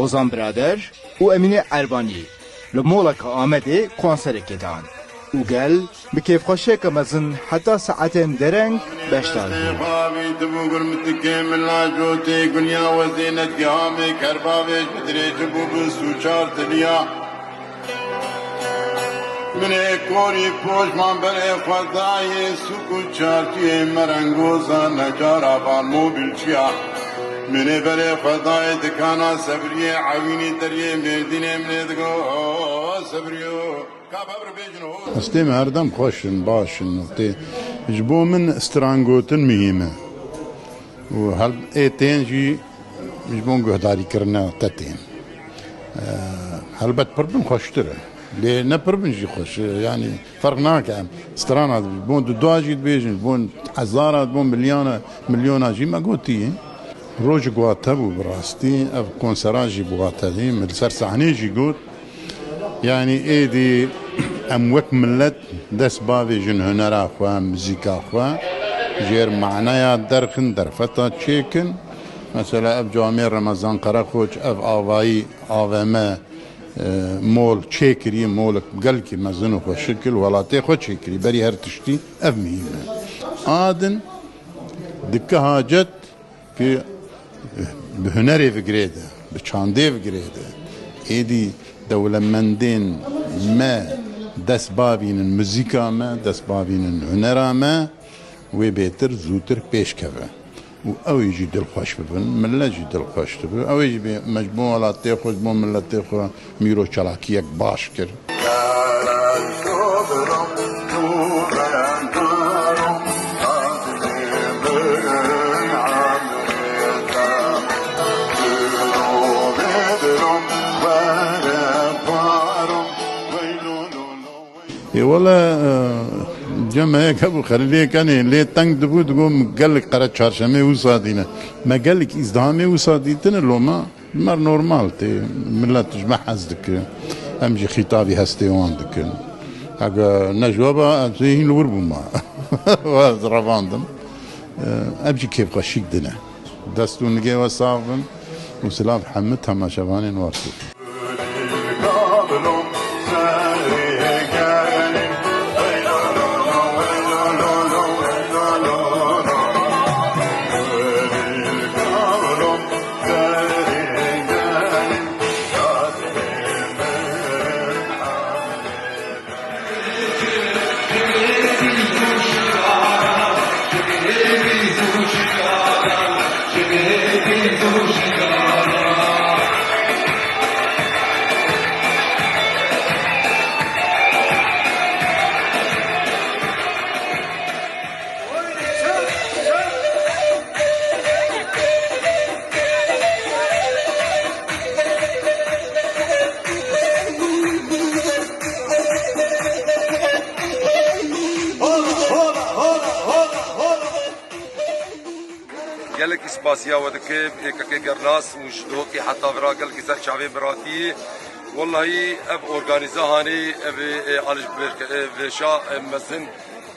Ozan Birader و Emine Erbani لمولك آمده کنسرت کدان و گل بکیف خوشه که مزن حتی ساعتين درنگ بشتار من کوری پوشمان بر خدای سکوت چارتی مرنگوزا نجار آبان موبیل چیا من بر خدای دکانا صبریه عوینی تریه مردینه من دگو صبریو استیم هردم خوشن باشن نقطه جبو من استرانگوتن مهمه و هل ایتین جی جبون گهداری کرنا تتین هل بد پربن خوشتره ليه نبربن جي خوش يعني فرقنا كام استرانا بون دو جيت بيجن بون هزارة بون مليون جي ما قلتي روج قواتبو براستي اف كونسراجي بواتدي من سر صحني جي قلت يعني ايدي اموك ملت دس بابي جن هنرا اخوا مزيكا اخوا جير معنايا درخن درفتا تشيكن مثلا اف جامير رمضان قراخوش اف آوائي آوما مول چیکری مولک گل کی مزنو خو شکل ولاته خو چیکری بری هر تشتی اف مهمه آدن دکه حاجت که به هنری فکریده به چانده فکریده ایدی دولمندین ما دست بابین موزیکا ما دست بابین هنرا ما و بهتر زودتر پیش کبه و او يجي دل خوش ببن ملا يجي دل خوش تبن او يجي مجموعة لا تاخذ مو ملا تاخذ ميرو چلاكيك باش كر والله جمعه كابو خليه كان ليه تانك دبو تقوم قال لك قرأت شارشمه وصادينا ما قال لك ازدهامه وصاديتنا لو ما مر نورمال تي ملا تجمع حزدك امجي خطابي هستي واندك اجا نجوابا زين الوربو ما رفاندم ابجي كيف غشيك دنا دستون نجي وصافن وسلام حمد تما شبانين وارسو قالك اسباسيا ودك كي قرناس مش دوكي حتى برا قالك سر شعبي براتي والله اب اورغانيزا هاني اب على بشا مزن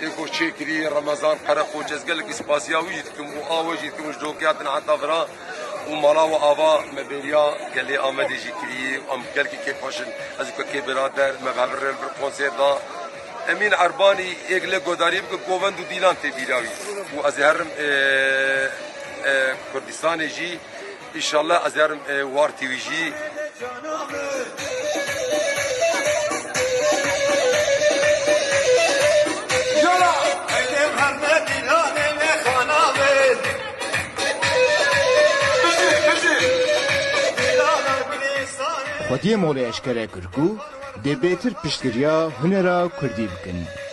ايكو شيكري رمضان قرقو جز قالك اسباسيا وجدكم واوجدكم مش دوكي حتى برا ومالا وابا مبيريا قال لي امدي جيكري ام قالك كيفاش ازكو كي برادر مغابر بالكونسير دا امين عرباني ايغله غوداري بكوفن دو ديلان تي بيراوي وازهرم كردستان جي ان شاء الله ازهرم وار تي في جي خودی مولی اشکره کرکو دی بیتر پشتریا هنرا کردی بکن